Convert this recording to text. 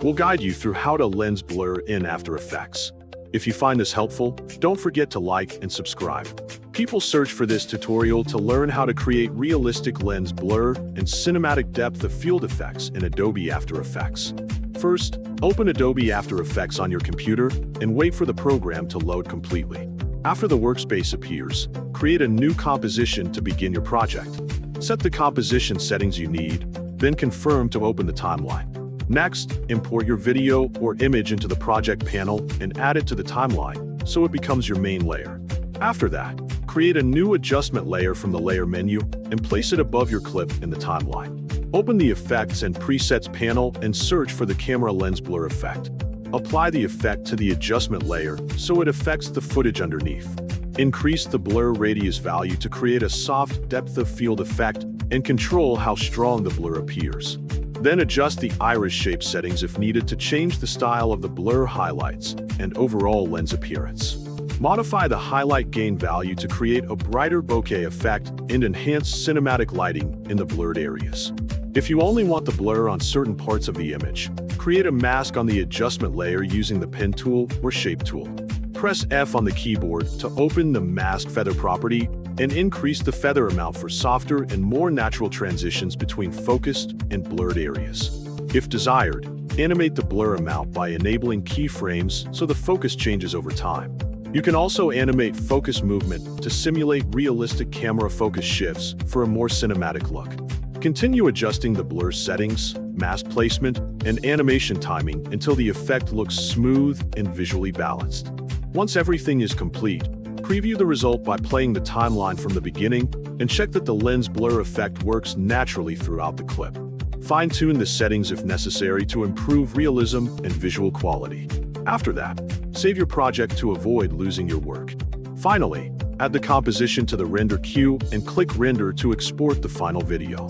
We'll guide you through how to lens blur in After Effects. If you find this helpful, don't forget to like and subscribe. People search for this tutorial to learn how to create realistic lens blur and cinematic depth of field effects in Adobe After Effects. First, open Adobe After Effects on your computer and wait for the program to load completely. After the workspace appears, create a new composition to begin your project. Set the composition settings you need, then confirm to open the timeline. Next, import your video or image into the project panel and add it to the timeline so it becomes your main layer. After that, create a new adjustment layer from the layer menu and place it above your clip in the timeline. Open the Effects and Presets panel and search for the camera lens blur effect. Apply the effect to the adjustment layer so it affects the footage underneath. Increase the blur radius value to create a soft depth of field effect and control how strong the blur appears. Then adjust the iris shape settings if needed to change the style of the blur highlights and overall lens appearance. Modify the highlight gain value to create a brighter bokeh effect and enhance cinematic lighting in the blurred areas. If you only want the blur on certain parts of the image, create a mask on the adjustment layer using the pen tool or shape tool. Press F on the keyboard to open the mask feather property and increase the feather amount for softer and more natural transitions between focused and blurred areas. If desired, animate the blur amount by enabling keyframes so the focus changes over time. You can also animate focus movement to simulate realistic camera focus shifts for a more cinematic look. Continue adjusting the blur settings, mask placement, and animation timing until the effect looks smooth and visually balanced. Once everything is complete, preview the result by playing the timeline from the beginning and check that the lens blur effect works naturally throughout the clip. Fine-tune the settings if necessary to improve realism and visual quality. After that, save your project to avoid losing your work. Finally, add the composition to the render queue and click Render to export the final video.